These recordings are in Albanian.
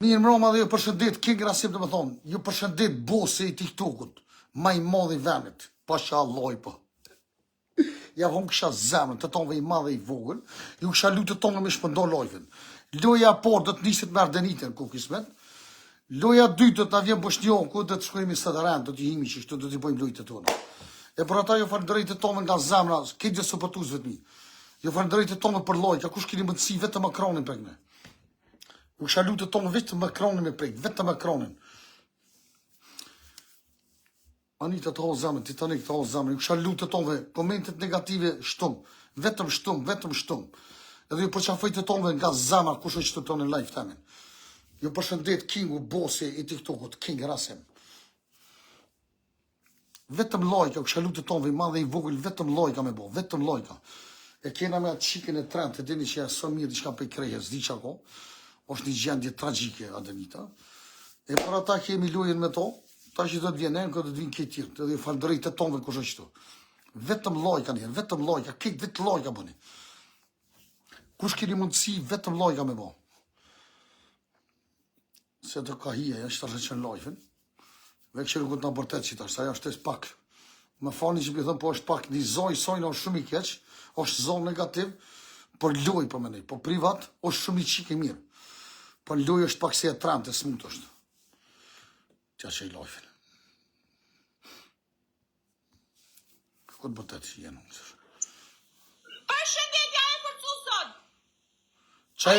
Mirë mbroma dhe ju përshëndet, King Rasim të më thonë, ju përshëndet bosi i TikTokut, ma i madhe i venit, pasha Allah po. Ja unë kësha zemrën të tonëve i madhe i vogël, ju kësha lutë të tonë me shpëndo lojven. Loja por do të nisit me Ardenitën, ku kismet. Loja dytë do të avjen Boshnjoku, do të shkojmë i Sadaren, do të jemi që shtu, do të bëjmë lojtë të tonë. E për ata ju falënderoj të tonë nga zemra, këtë gjë supportues vetëm. Ju falënderoj të tonë për lojë, kush keni mundësi vetëm Macronin për ne. U kisha lutë të tonë vetëm Macronin me prek, vetëm Macronin. Anita të hollë zemrën, Titanic të hollë zemrën, ju kisha lutë të tonë komentet negative shtumë, vetëm shtumë. Edhe ju përqafoj të tonë nga zemra, kush është të tonë në live temin. Ju përshëndet Kingu, bosi i TikTokut, King Rasim. Vetëm lojka, u kisha lutë të tonë madhe i vogël, vetëm lojka me bo, vetëm lojka. E kena me atë qikën e trend, të dini që e së mirë, diçka për i kreje, zdi që ako. është një gjendje tragjike, Adenita. E për ata kemi lujen me to, ta që do të vjenen, këtë do të vinë këtë tjirë, të dhe falëndërit të tonë dhe kush është tu. Vetëm lojka njërë, vetëm lojka, këtë vetë lojka bëni. Kush keni mundësi, vetëm lojka me bo. Se të ka hije, është të rëqen lojfen. Vek që nuk të në bërtet që ta, sa ja është pak. Më fani që mi thëmë, po është pak një zoj, sojnë është shumë i keq, është zonë negativ, për loj për menej, për privat, është shumë i qik e mirë. Për loj është pak se e tram të smut është. Qa që i lojfen. Këtë bërtet që jenë unë. Për shëndetja e për cusën! Qa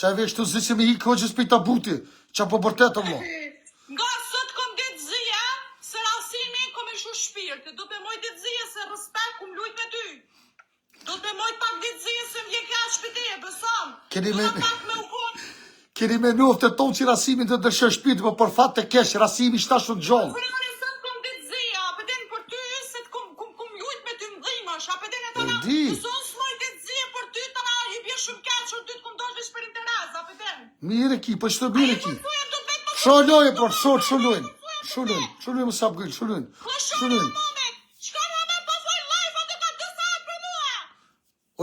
e vesh të zi që me hi këgjës për i tabuti, qa po bërtet të vlo. Nga sot kom ditë zia, se rasimi kom e shu shpirtë, do të moj ditë zia se respekt kum lujt me ty. Do të moj pak ditë zia se m'je ka shpiteje, besom. Keni me njoft e tonë që rasimin të dërshë shpirtë, për për fat të kesh, rasimi shta shumë gjollë. Kërëre sot kom ditë zia, apëten për ty, se të kum lujt me ty m'dhimësh, apëten e tona, mëson s'moj ditë zia për ty, tona, i bje shumë keqë, ty të kum doshvesh për interes, apëten. Mire ki, për qëtë mire ki. Sholoje, por, sholojnë. Sholojnë më sapë gëllë, sholojnë. Qka në me po foj live, atë ka 2 saat për mua.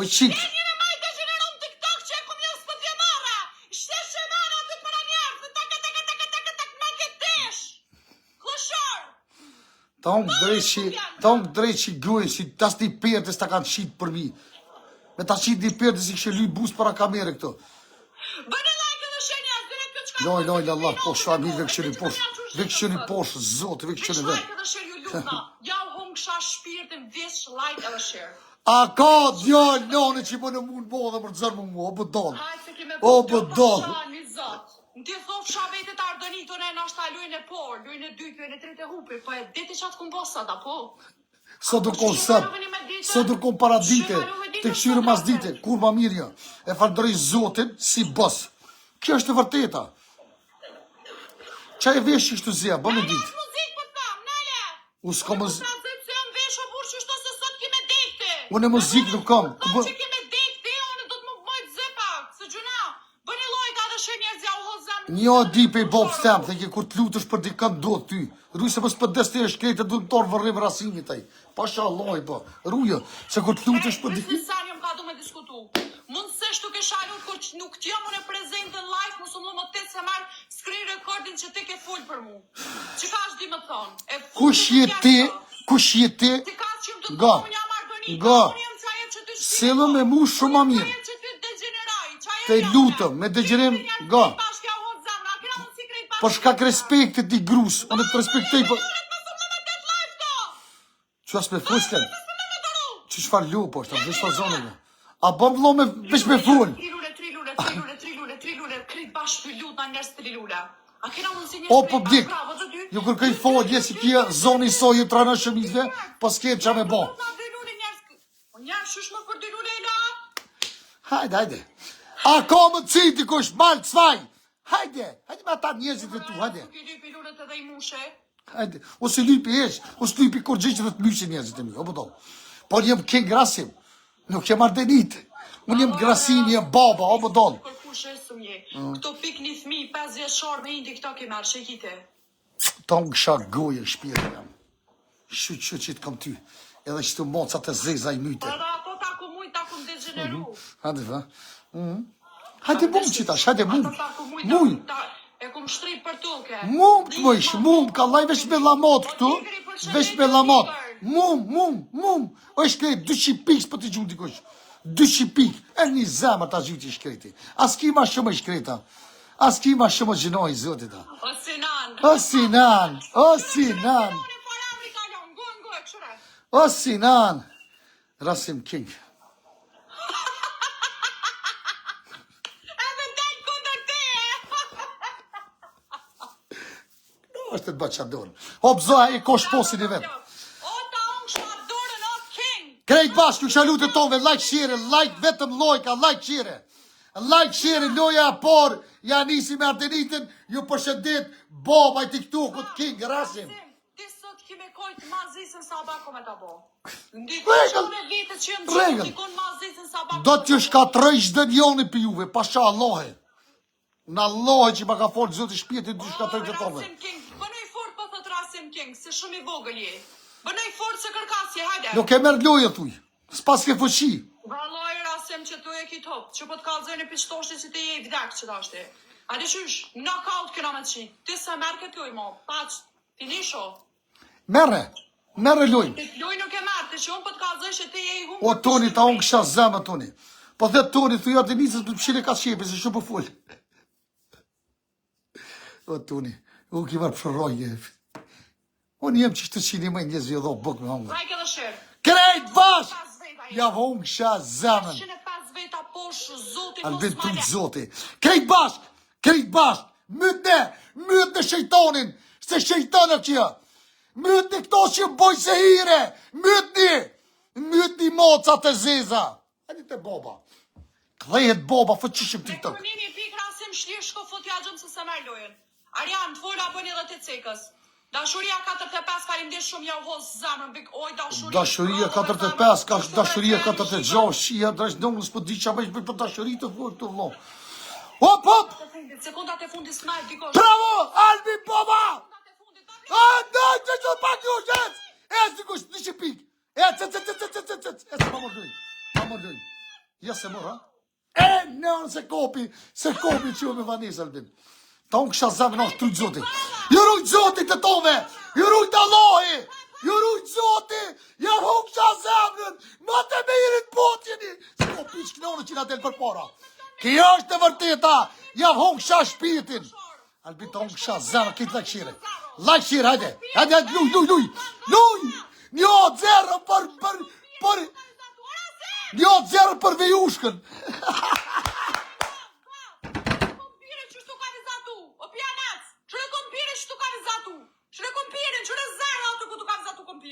Oj, qik. E njëre majtë e gjeneron TikTok që e kom njës për djemara. Shtesh e mara atë për anjerë, të tak, ma ke tesh. Kloshar. Ta unë drejt që gujnë, si tas një përtës ta kanë qitë për mi. Me ta qitë një përtës i kështë luj bus para kamere këto. Bëne like dhe shenja, zire këtë qka... Loj, Allah, po shami, vekëshëni poshë, zotë, vekëshëni dhe. Like dhe share ju lukna. Ja u hum kësha shpirtin, vish like edhe share. A ka djallë nane që më në mund bo dhe më rëzërë më mua, o bëdallë. O bëdallë. Në të thofë shabetet Ardonitën e nështë ta lujnë e por, lujnë e dytë, lujnë e tretë e hupi, po e diti që atë këmë posat, apo? Sot do konë sëtë, sot do konë paradite, të këshyrë mas dite, kur ma mirja, e falëndërej Zotin si bës. Kjo është e vërteta. Qa e vesh që shtu zja, bënë e ditë. U s'ka më zikë. Unë e më zikë nuk kam. Një di pe i bobë stem, dhe ke kur të lutësh për dikën do të ty. Rujë se mësë për desti e shkrejtë du në torë vërrim rasimit taj. Pasha Allah i ba. Rujë, se kur të lutësh për dikën... Mësë ka du me diskutu. Mundësesh tuk e shalut, kur nuk t'jo më në prezent në live, mësë më të se marë screen recording që te ke full për mu. Që ka është di më thonë? Kush je ti? Nga, selë me mu shumë a mirë. Te lutëm, me dëgjerim, nga. Për shkak respektit t'i grusë, unë të respektej për... Që asë me fusken? Që shfar lu, po, është, vesh për zonëve. A bëm vlo me vesh me full? 3 lule, krit bashkë për lutë në njërës 3 lule. A kena mundësi njërës 3 O, po bdik, ju kërkëj fodje si kje zoni i sojë të rana shëmizve, pas kemë qa me bo. Njërë shush më për 2 lule e la? Hajde. A ka më citi kush malë të svaj? Hajde me ata njëzit e tu, hajde. Hajde, ose lypi esh, ose lypi kur gjithë dhe të myqe njëzit e mi, o bëdo. Por jem King Rasim, nuk jem Ardenit. Unë jem Grasim, jem baba, o bëdo. Këto pik një thmi, 5 vjeçar me indi këta ke marrë, shekite. Ta unë kësha goje shpirë jam. Shu që të kam ty, edhe që të mocat e zeza i myte. Ato ta ku mujt, ta ku më degeneru. Hajde, va. Hajde mund qitash, hajde mund. Muj. E kum shtri për tuke. Mum të mëjsh, mum, ka laj vesh me lamot këtu. Vesh me lamot. Mum. O shkret, 200 piks për të gjunë dikush. 200 pik. E një zemër ta gjyti shkreti. As ki ma shumë shkreta. As ki ma shumë gjinoj, zotit ta. O Sinan. O Sinan. Rasim King. është të bëqador. Hop zoha e kosh posin i vetë. O ta unë shmadorën, o king. Krejt bashkë, ju shalu të tove, like shire, like vetëm lojka, like shire. Like shire, loja por, ja nisi me Ardenitin, ju përshëndet, boba i TikTokut, king, rasim. Ti sot kime kojtë mazisën sa bako me ta bo. Ndikon me vitet që jëmë gjithë, ndikon mazisën sa bako. Do t'ju shkatroj çdo njoni për juve, pasha Allahe. Në Allahe që ma ka folë zëtë shpjetit, t'ju shkatroj të tove. Bënoj fort po thot Rasim King, se shumë i vogël je. Bënoj fort se kërkasje, hajde. Nuk e merë loje thuj, s'pas ke fëqi. Vallaj Rasim që tu e ki top, që po t'kallëzoj në pishtoshti që ti je i vdek që dashti. A di qysh, knockout këna me të qi. Ti se merë këtë loj, mo, paq, finisho. Merre loj. Loj nuk e merë, të që unë po t'kallëzoj që ti je i humë. O Toni, ta unë kësha zemë, Toni. Po dhe Toni, thuj atë nisës për të pëshire ka shepe, se shumë për full. O Toni, unë ki marë përrojje. Unë jem që të qini më njëzë jo dho bëk me hongë. Rajke dhe shërë. Krejt bash! Ja unë kësha zemën. 105 veta poshë, zotin Albin të zoti. Krejt bash! Myt në shejtonin, se shejtonë kjo. Myt në këto që boj se hire. Myt një mocat e zeza. Ani të boba. Kdhejet boba, fë qishim TikTok. Me kërnimi pik Rasim shlir shko fut ja gjëmë se se merë lojen. Arjan, të fola bëni dhe të cekës. Dashuria 45, falimderit shumë ja u hosë zamën, bik oj dashuria. Dashuria 45, ka dashuria 46, shia dresh nëngës për di qa bëjsh bëj për dashuria të vërë të vlo. Hop! Sekundat e fundit s'najt dikosh. Bravo! Albi boba! Sekundat e fundit, Daj, që pak ju shec! Dikush, një shqipik! Pa më dojnë. Ja se mora. Nënë se kopi që ju me Vanessa Albin. Ta unë kësha zemë në të rujtë zoti. Ju rujtë zoti të tove! Ju rujtë Allahi! Ju rujtë zoti! Ja unë kësha zemën! Ma të me irit potjeni! Se ko pish kënonë që nga delë për para. Kjo është të vërteta! Ja unë kësha shpitin! Albin ta unë kësha zemë, kitë lakshire. Lakshire, hajde! Hajde, luj! 1-0 për... 1-0 për Vejushkën!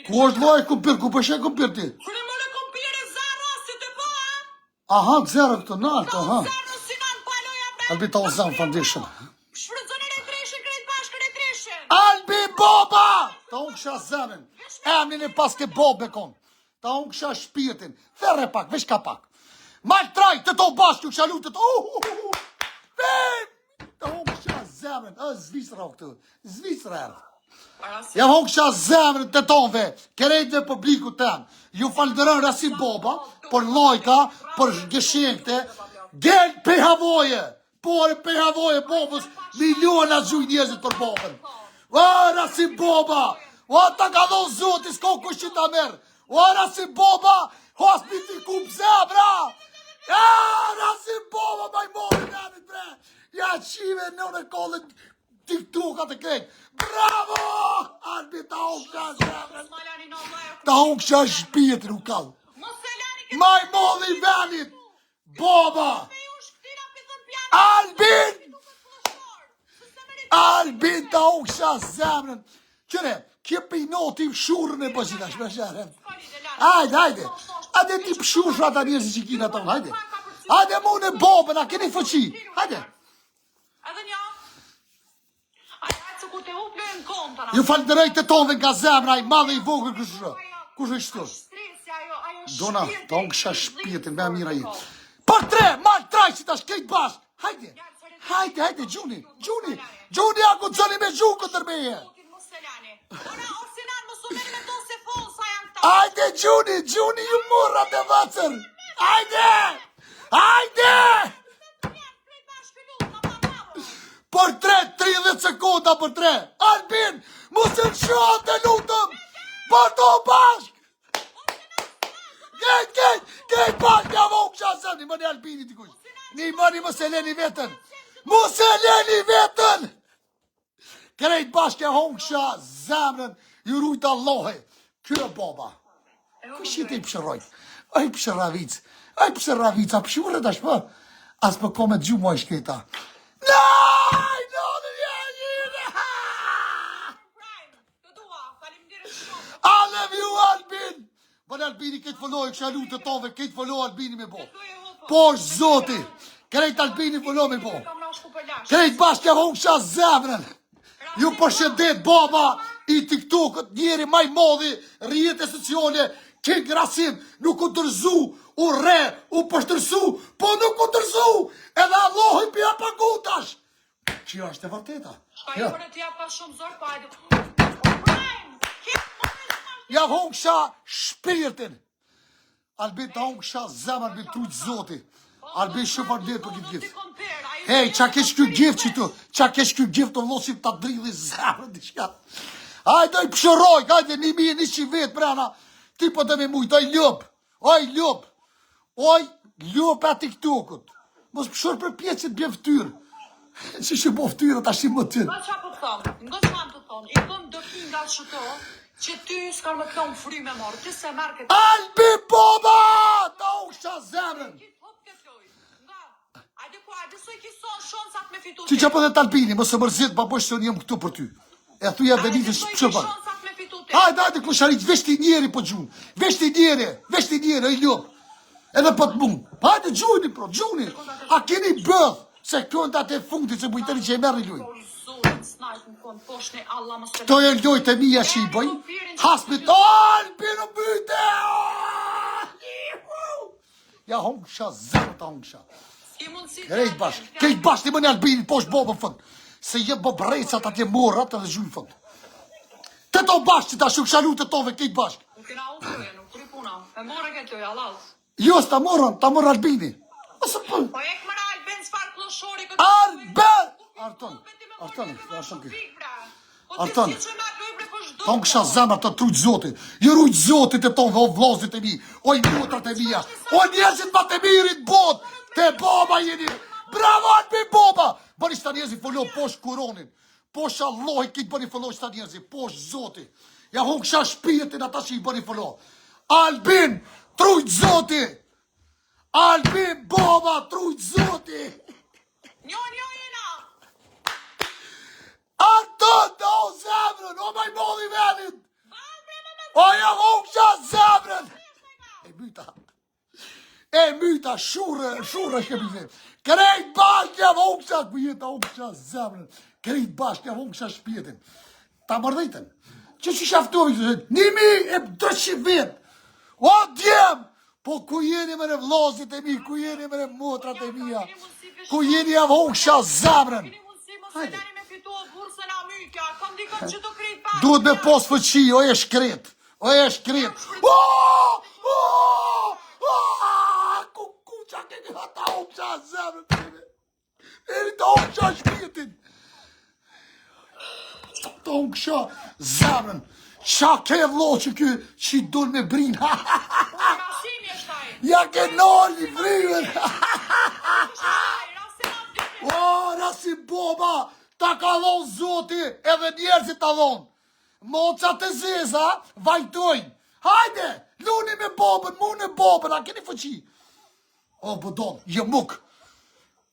Ku është loj kumpir, ku përshe kumpir ti? Kërë më në kompire 0, si të po, Aha, 0 këtë naltë, aha. 0 si në në paloja me... Albi ta u zemë, foundation. Shfrëdzën e retreshin, krejt bashkë retreshin. Albi boba! Ta unë kësha zemën. Emnin e pas ke bob me konë. Ta unë kësha shpirtin. Therre pak, vesh ka pak. Mal traj, të to bashkë, ju kësha lutët. Ta unë kësha zemën. Zvisra o këtë. Zvisra erë. Ja unë kësha zemën të tonve. Kerejtve publiku tem. Ju falderën Rasim boba, për lojka, për gëshenkte. Gel pe havoje. Por pe havoje bobës. Miliona gjuj njëzit për bobën. Rasim boba. Ta ka dhonë zoti, s'ko kush që ta merë. Rasim boba, hospiti kup zemra. Rasim boba, maj mori nëmit bre. Ja qive në në kollën TikTokat e krejt. Bravo! Albi ta unë kësha zemrën. Ta unë kësha shpjetër u kallë. Maj mori venit. Boba. Albin ta unë kësha zemrën. Qëre, kje pejnoti shurën e bëzina shmesherën. Hajde. Ade ti pëshushra ta njërës që kina tonë, hajde. Hajde mu në bobën, a keni fëqi. Hajde. Edhe një. Ajë se kur te hu plojnë konta. Ju falderoj të tonve nga zemra, i madhe i vogër kështu. Kush është të? Dona, ta unë kësha shpjetin, me mira i. Për 3, mal traj që ta shkejt bashk. Hajde, Gjuni, ako të zoni me gjukë të tërmeje. Hajde, Gjuni, ju murra të vëcër. Hajde! Për 30 sekonda për 3. Albin, mos e shoh të lutëm. Për to bashk. Gejt bashk, ja voksha zëni, më në Albini t'i kush. Një mëni mos e leni vetën. Mos e leni vetën. Krejt bashk e hongsha zemrën, ju rujtë Allahe. Kjo baba. Kush jeti i pëshërojt? Aj pëshëravic. Aj pëshëravic, a pëshurë të shpë? As për kome të gjumë a i shketa. Naj, I love you, Albin. Bën Albini këtë fëlloj, kësha lutë të tove, këtë fëlloj Albini me bo. Po është zoti. Krejt Albini fëlloj me bo. Krejt bashkë e hongsha zemrën. Ju përshëndet baba i TikTokët, njeri maj modhi, rjetë sociale, King Rasim, nuk u tërzu, u re, u pështërsu, po nuk u tërzu, edhe Allah i pja pagutash. Që është e vërteta. Shka i për e tja pa shumë zorë, pa e Ja hongsha shpirtin. Albin të hongsha zemë, Albin trujtë zoti. Albin shumë përndet për këtë gift. Hej, qa kesh kjo gift që tu? Qa kesh kjo gift të vlosim të dridhi zemën të shka? Hajde, i pëshëroj, hajde, 1.100 vetë brana. Ti po të me mujtë, oj ljub. Oj ljub. Oj ljub e TikTokut. Mos pëshër për pjeqit bje ftyrë. Që që bo ftyrë, ta shimë më të Nga qa po të thonë, nga që manë të thonë, i bëm dëpi nga shëto, që ty s'ka më të thonë fry me morë, ti se marrë këtë... Albi boba! Ta hongsha zemrën. Ajde ku, ajde soj kison shonë sa të me fitu Që që për dhe të Albini, më së mërzit, pa bësh se unë jem këtu për ty. E thuja dhe një të shpërë. Hajde, klusharit, veshti njeri për gjunë. Veshti njeri, e ljubë. Edhe për të mundë. Hajde, gjuni, pro, gjuni. A keni bëdhë, se kënë të atë e fundit, se bujtëri që e merë i lujë. Këto e ljojt e mija që i bëj. Hasmit, Albi në byte! Ja hongsha, zemë të hongsha. Krejt bashkë, të më një Albini, po është bobë fënd. Se je bobë rejcat atje morat edhe zhujë fënd. Të to bashkë që ta shukshalu të tove, kejt bashkë. Nuk kena ullë, nuk kri puna. E more këtë të halal. Jo, s'ta morë Albini. Ose për... Po e këmëra Albin s'far kloshori këtë... Arben! Arton. Ton kësha zemra të trujtë zotit. Ju rujtë zotit e tonë, o vlozit e mi, o i motrat e mija, o njerëzit ma të mirit bot, te baba jeni. Bravo, Albi boba! Bëni shta njerëzit follo posh kuronin. Posh Allah i kitë bëni follo shta njerëzit, posh zotit. Ja hon kësha shpirtin ata që i bëni follo. Albin, trujtë zotit. Albin boba, trujtë zotit. Njo jena! Anton, do zemrën, o maj modhi venit! O ja hongsha zemrën! E myta, shurë shkemi zem. Krejt bashkë ja hongsha, kujeta hongsha zemrën. Krejt bashkë ja hongsha shpjetin. Ta mërdhejten. Që shaftovi, 1.300 vetë. O djem! Po ku jeni me në vlozit e mi, ku jeni me në motrat e mija, ku jeni ja hongsha zemrën. Hajde. Duhet me pos fëqi, o e shkret. Ku qa keni hata hongsha zemrën. Eri ta hongsha shpjetin. Ta hongsha zemrën. Qa ke vlo që kjo që i dun me brin. Ja ke noli vriven. O, Rasim boba, ta ka dhon zoti, edhe njerëzit ta dhon. Mocat e zeza, vajtojnë. Hajde, luni me bobën, mu në bobën, a keni fëqi? O, bëdon, je muk.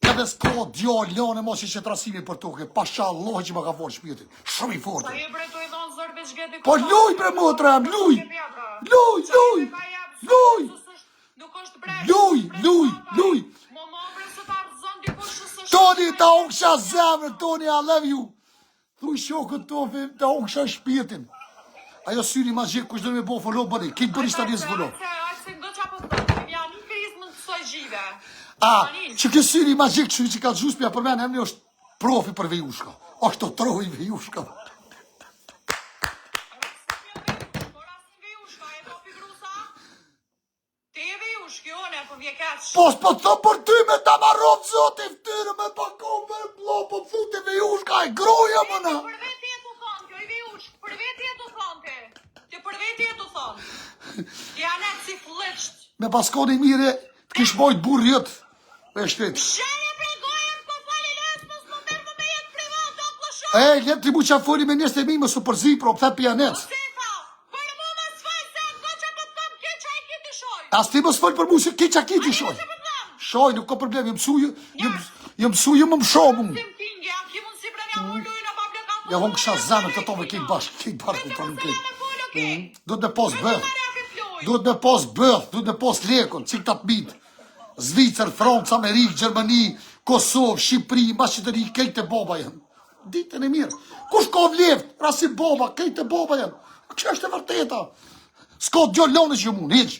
Edhe s'ko djallë, lone mos i që trasimi për toke, pasha Allah që më ka forë shpjetin. Shumë i forte. Po luj bre motram, luj. Toni, ta hongsha zemrën, Toni, I love you. Thuj shokët tofi, ta hongsha shpjetin. Ajo syri magjik, kush do me bo follo, bëni, kitë bëni shta njësë follo. A, që këtë syri magjik që ka gjuspja për menë, emni është profi për vejushka. është të troj vejushka. vjekash. Po s'po të thëm për ty me ta marrov zoti ftyrë me pakon me blo, po fute me jushka e groja më na. Për veti e të thonë, kjo i vijush, për veti e të thonë ke. Kjo për veti e të thonë. Janë si fllëqt. Me paskoni mire, të kish bojt burrjët. Me shtet. Shërë për gojën, po fali lës, mos më merë më me jetë privat, o plësho. E, let ti mu qa foli me njës të mi, më su përzi, pro, pëthe pijanec. As ti më s'fol për mu se keqa kiti shoj. Shoj, nuk ka problem, jë mësu më shumë. Ja vonë kësha zamën të tove kejt bashkë të nuk kejt. Duhet me pos bëth. Duhet me pos bëth, duhet me pos lekon, cik të mitë. Zvicër, Francë, Amerikë, Gjermani, Kosovë, Shqipëri, Maqedoni, kejt e boba janë. Ditën e mirë. Kush ka vleft, rasi boba, kejt e boba janë. Kështë është e vërteta. S'ka gjollonë që mund, heq.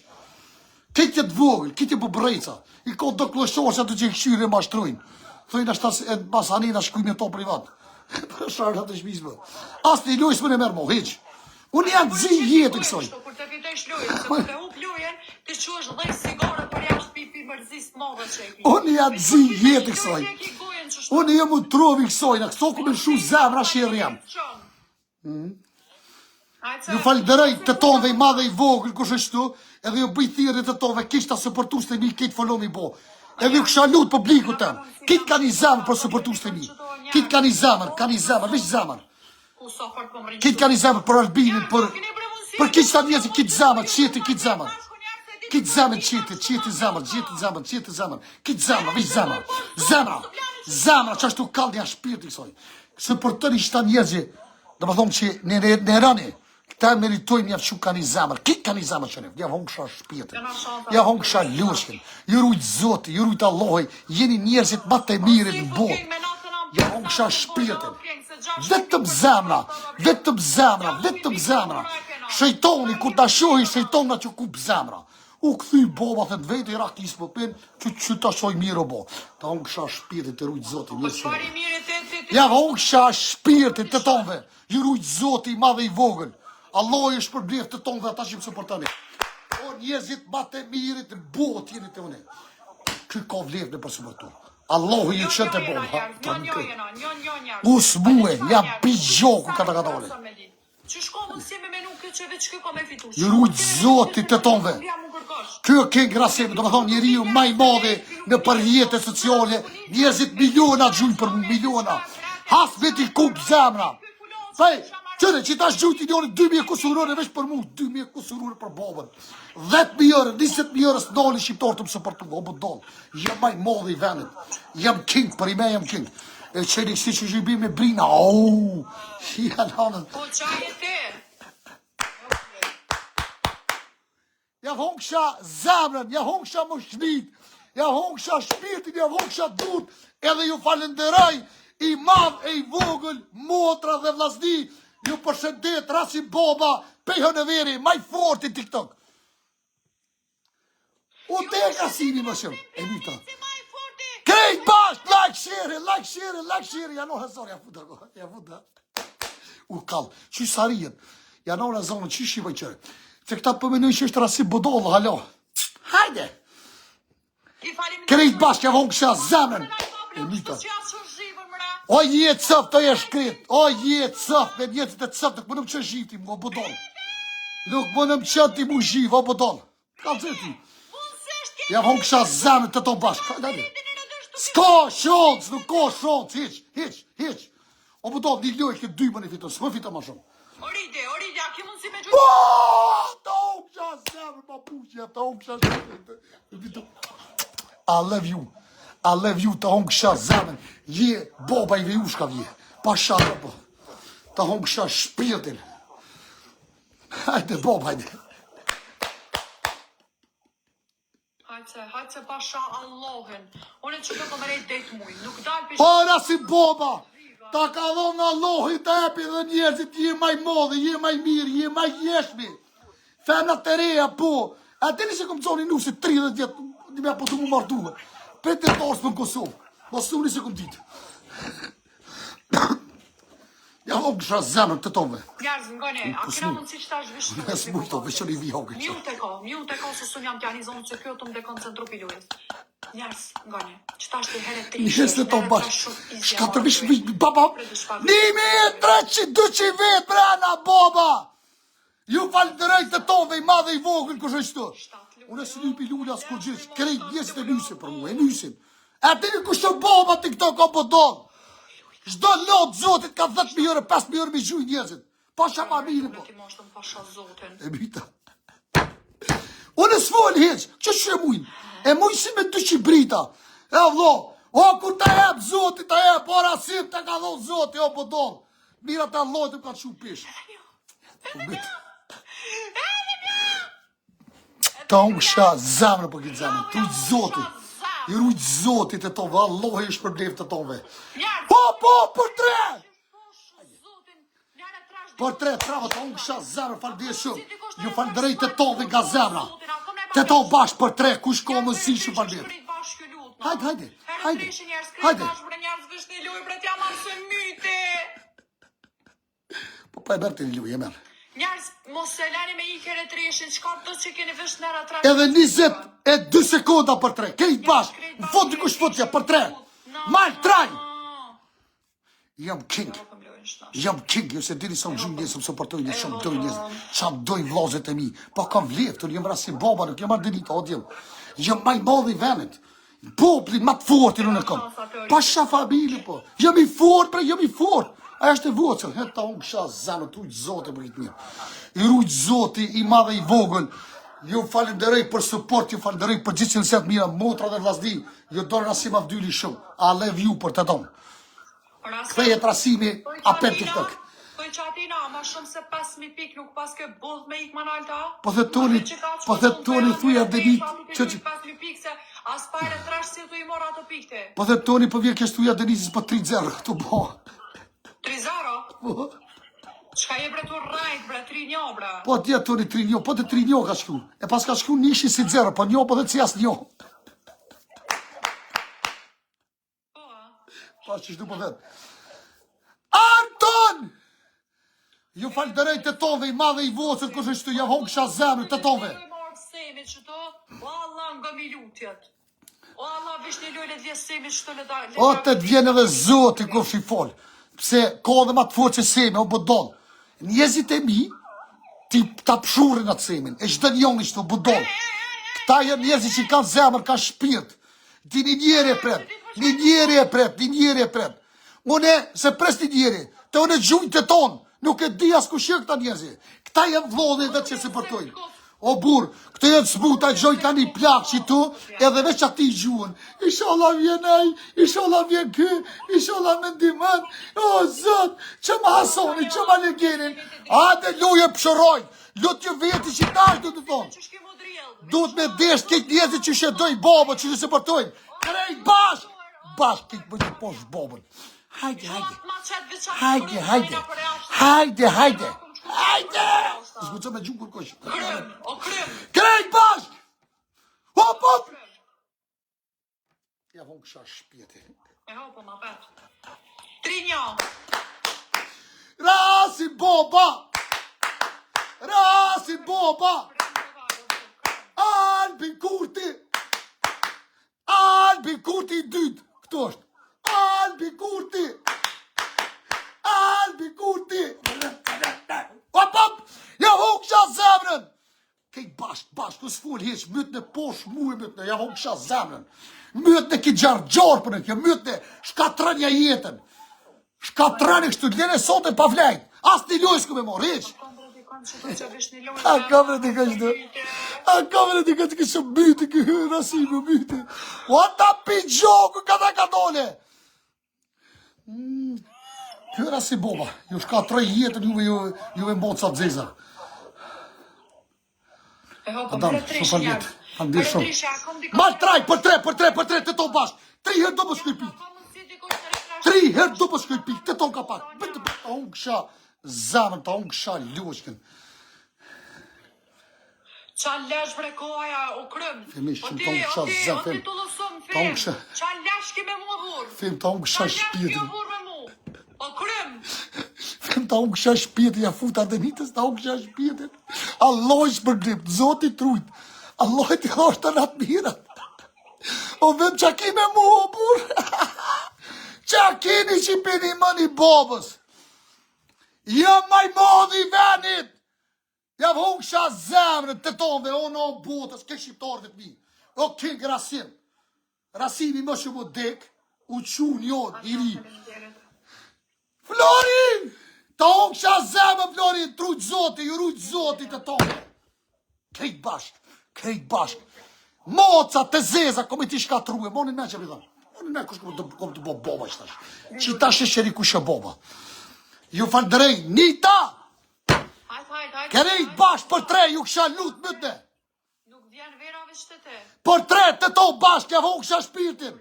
Kejt e të vogël, kejt e bëbrejca. I ka do klëshorë që atë që i këshyre e mashtrujnë. Thojnë ashtë e basanina shkujnë to privat. Për sharë atë shmizme. Asë një lojës më në mërë mo, heq. Unë janë zi jetë kësoj. Kur të fitesh lojën, se kur të hup lojën, të quash 10 sigare për jashtë pipi mërzis të madhe që e ki. Unë janë zi jetë kësoj. Unë jam u trovi kësoj, në këso ku me shu zemra shirë jam. Ju falderoj të tonve i madhe i vogël, kush është tu, edhe ju bëj thirrje të tonve, kishta supportus të mi, kitë folon i bo. Edhe ju kësha lut publiku tem. Kitë ka një zemër për supportus të mi. Kitë ka një zemër, veç zemër. Kitë ka një zemër për Albinin, për kishta njëzi kitë zemër, qëti kitë zemër. Kitë zemër qëti zemër, kitë zemër, veç zemër. Zemër, që ashtu kaldja shpirti kësoj. Se për të një shta njëzi, dhe më thonë që në rani, këta meritojnë një fëshu ka një zamër, kitë ka një zamër që nefë, ja hongësha shpirtin, ja hongësha lushkin, ju rujtë zoti, ju rujtë Allahoj, jeni njerëzit ma të mirit në botë, ja hongësha shpirtin, vetëm zemra, shejtoni, kur ta shohi shejtona që kup zemra, u këthy boba thët vete i raktis më pen, që ta shoj mirë o bo, ta hongësha shpirtin të rujtë zoti, ja hongësha shpirtin të tonve, ju rujtë zoti madhe i vogël, Allah është për blef të tonë dhe ata që më supportani. O njëzit ma të mirit në botë jeni të une. Ky ka vlef në për supportu. Allahu i qënë të bomë. Usë muë, jam pizjoku ka të katole. Ju rujtë zotit të tonëve. Kjo kënë grasim, do më thonë njeri ju maj madhe në përjetë sociale. Njëzit miliona gjujnë për mu, miliona. Has veti kup zemra. Fej, qëre, që ta shgjujti njëri 2.000 kusurore veç për mu, 2.000 kusurore për babën. 10.000 euro, 20.000 euro së doli shqiptarë të më sëpërtu, o më dolë. Jam maj modhe i venit. Jam king, për i me jam king. E qeni si që zhjubi me brina, ooo, janë anën. Po qaj e te? Ja hongsha zemrën, ja hongsha më shnit, ja hongsha shpirtin, ja hongsha dut, edhe ju falenderaj, i madh e i vogël, motra dhe vllazni, ju përshëndet, rasi boba, pejhën e veri, maj fort i TikTok. U te e kasini më shumë, e mita. Krejt bashk, like share, ja no hezor, ja fuda. U kall, që sarijen, ja no hezorën, që shqive qërë. Se këta përmenoj që është rasi bodollë, halo. Hajde. Krejt bashk, ja vonë kësha zemrën, e mita. O jetë sëf të e shkrit, o jetë sëf, me jetët e sëf, nuk më nëmë që zhiti, më bodol. Nuk më nëmë që ti mu zhiv, o bodol. Ka të zeti. Ja vonë kësha zemrën të tonë bashkë. S'ka shonc, nuk ka shonc, hiq. O bodol, një lojë këtë 2 më në fitën, s'më fitën ma shumë. Oride, a ki mundë si me gjujtë? Ta unë kësha zemrën, papuqja, ta unë kësha zemrën. I love you, ta hongë kësha zemën, je boba i vejushka vje, pa shara po, ta hongë kësha shpirtin, hajde boba, hajde. Hajde pasha Allahin, unë që të këmërej detë mujë, nuk dalë për Para si boba, ta ka dhonë Allahi të epi dhe njerëzit, je maj modhe, je maj mirë, je maj jeshmi, femna të reja po, a të një se këmë zoni nusi 30 vjetë, një me apo të mu martume. 5 orës për në Kosovë, mos unë se këmë ditë. Ja hongsha zemrën të tove. Njerëz, ngone, a kena mundësi që ta zhvishtu? Mes mujto, veçoni vjogë. Mute ka, se sun jam t'ja një zonë që kjo të më dekoncentru pi lujës. Njerëz, ngone, që ta është të herë të Njerëz të tonë bashkë. Shkatërvish baba. 1.300-200 vetë brana, baba. Ju falënderoj të tove i madhe i vogël kush është këtu. Unë së lypi lula s'ku gjithë. Krejt njerëzit e lysin për mua, e lysin. E atini kush të baba të këto ka podon. Çdo lot zotit ka 10.000 euro, 5.000 euro me gjuj njerëzit. Pasha familje po. E bita. Unë s'fol heq, që shemujnë. E muj si me 200 brita. E vlo, o kur ta jep zotit, ta jep, ora sim ta ka dhonë zotit, o podon. Mira ta lojtë ka të shumë pish. Ta unë kësha zemrë për këtë zemrë, të ujtë zotit. I rujtë zotit e tove, Allah e shpërblev të tove. Po, për tre! Për tre, trava, ta unë kësha zemrë, falënderoj shumë. Ju falënderoj të tove nga zemra. Të to bashkë për tre, kush ko më si shumë falënderoj. Hajde. Po e bërë të një luj, e merë. Njerëz, mos e lani me i kere treshin, qka të që keni vesh nëra trash. Edhe 22 sekonda për tre, kejt bashkë, në fot dikush fotja për tre. Malë, traj! Jam king, ju se dini sa më gjumë njësëm, se përtoj një shumë doj njësëm, qamë doj vlazët e mi, pa kam vleftur, jam rasi baba, nuk jam ardinit, odjem. Jam maj madhe i venit, popli ma të fortin unë e kam. Pasha familje po, jam i fort, jam i fort. A është e vocën, ta unë kësha zanë, të ujtë zote për këtë mirë. I rujtë zoti, i madhe i vogël, ju falenderoj për support, ju falenderoj për gjithë që nëset mira, motra dhe vlasdi, ju dorë Rasim Avdyli shumë, I love you për të tonë. Këthejet Rasimi, apet TikTok. Toj qatina, ma shumë se 5.000 pik nuk pas ke bodh me ik manalta? Po the toni, thuj Ardenit, që 5.000 pik se as pare trash si të i mora ato pikte. Po the toni, po vje kesh thuj Ardenit, po 3-0, këtu bo. 3-0? Qka je bre të rajt, bre, 3-1, bre? Po tja toni 3-1, po të 3-1 ka shku. E pas ka shku nishi si 0, po njo, po dhe cijas njo. Pa që shdu po dhe. Anton! Ju falënderoj të tove, i madhe i vocët, kush është të javon kësha zemrë të tove. O Allah nga milutjet. O Allah vish një lojle dhje semi që të le da. O të të vjen edhe zoti kush i folë. Pse ka dhe ma të forë që seme, o bëdoll. Njezit e mi, ti ta pshurin atë semin, e shdo njën ishtë, o bëdoll. Këta janë njezit që kanë zemër, kanë shpirt. Ti një njeri e pret. Une, se pres një njeri, të une gjujnë të tonë, nuk e di as ku shë këta njezit. Këta janë vlodhe dhe që se përtojnë. O burë, këtë jetë smuta, gjojnë ka një plak që tu, edhe veç ati i gjuhën. Ishallah vjen aj, ishallah vjen kë, ishallah me ndiman. O, zot, që më hasoni, që më legenin. Ate, luje pëshërojnë, lutë ju veti që ta është të thonë. Duhet me desh këtë njezit që shedoj babën, që se përtojnë. Krejt bashkë këtë më një poshë babën. Hajde. Zgucë me gjumë kërkosh. Krejt bashk! Hop! Ja vonë kësha shpjeti. E hopo ma bet. 3-1. Rasim boba! Albin Kurti i dytë. Këto është. Albin Kurti! Hop! Ja vonë kësha zemrën! Kejt bashk, kësë full heq, mytë në posh, mu e mytë në, ja vonë kësha zemrën. Mytë në ki gjarë për në kjo, mytë në shkatrënja jetën. Shkatrënja kështu, lene sot e pa vlejt. As një lojë s'ku me morë, heq. A kamre t'i ka qëtë. A kamre t'i ka qëtë kështë mytë, këhë Rasimu mytë. O ta pi gjoku ka dole. Kjo Rasim boba, ju shkatrëj jetën juve mbotë sa të zeza. Adam, shumë faljet. Andir shumë. Mal traj, për tre, të tonë bashkë. 3 herë do për shkuj pik. 3 herë do për shkuj pik, të tonë ka pak. Ta unë kësha zamën, ta unë kësha ljoshkën. Qa lesh bre kohaja o krym. Femish, shumë ta unë kësha zamën, fem. Ta unë kësha. Qa lesh ke me mua vur. Fem, ta unë kësha shpjetin. O krym. ta unë kësha shpjetin, ja fut Ardenitës, ta unë kësha shpjetin. Allah i shpërglim, Zoti trujt. Allah i të është të natë mirat. O vëm qa ki me mu, o bur. Qa kini që i pini më një bobës. Jë maj modhi venit. Ja unë kësha zemrën të tonve, o në botës, ke shqiptarëve të mi. O King Rasim. Rasimi më shumë dek, u qu një diri. Florin! Ta unë kësha zemrën, Florin, trujt Zoti, ju rujt Zoti të tonve. Krejt bashk. Moca të zeza, kom i ti shkatruhe, monin me që mi thonë. Monin me kush kom të bo boba që tash. Që tash e shëri kush e boba. Ju falëndërej, Nita! Krejt bashk për tre, ju kësha lut mëtne. Nuk vjen vera veç të te. Për tre, të to bashk, ja vonë kësha shpirtin.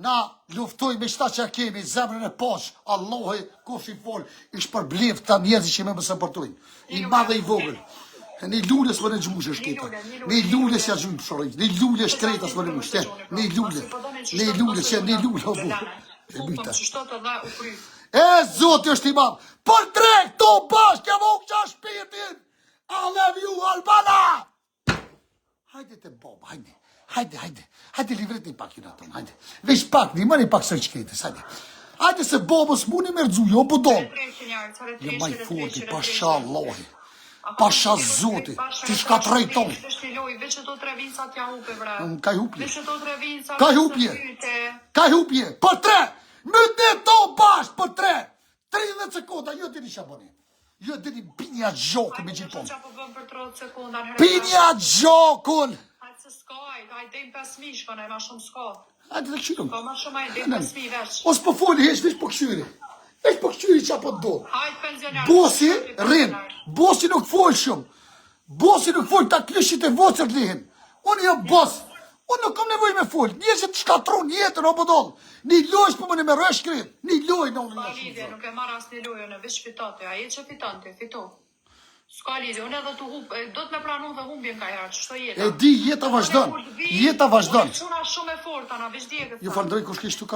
Na luftoj me qëta që kemi, zemrën e posh, Allahi, kush i fol, ish për blef të njerëzi që me më sëpërtojnë. I madhe i vogël. Një lullës më në gjmushë është kita. Një lullës ja gjumë shorëjt. Një lullës kretas më në mushë. Një lullës, një lullë o bu. E byta. E, Zoti është i madhë. Për drejt, to bashkë, e vokë qa shpirtin. I love you, Albana. Hajde të boba, hajde. Hajde livret një pak ju në tonë, hajde. Vesh pak, një më një pak sërë që kretës, hajde. Hajde se bobës mu një mërëdzu, jo po donë. Jo maj forti, pasha Allahi. Pasha Zoti, ti shka të rejton. Ka hupje, për tre, më të to bashkë, për tre, 30 sekonda, jo të një shaboni. Jo të një pinja gjokën me gjithon. Pinja gjokën. Hajtë se skaj, hajtë dejmë 5.000 shkone, ma shumë s'ka. Hajtë të këshyrum. Ka ma shumë hajtë dejmë 5.000 veç. Os po foli, hesh vesh po këshyri. Hesh po këshyri qa po të do. Hajtë pensionerë. Bosi, rinë. Bosi nuk fol shumë. Bosi nuk fol, ta klyshit e vocër lihin. Unë jam bos. Unë nuk kam nevoj me fol. Njerëzit të shkatron jetën, o bodol. Një lojsh për më në me rësh kret. Një loj në unë Ska lidhje, nuk e marrë asë një lojë, në veç fitate. A jetë që fitante, fito. Ska lidhje, unë edhe të hup, do të me pranu dhe humbjen ka herë, që shto jeta. E di, jeta vazhdon. Jeta vazhdon. Quna shumë e forta, na veç djekët. Ju falëndroj kush kishtu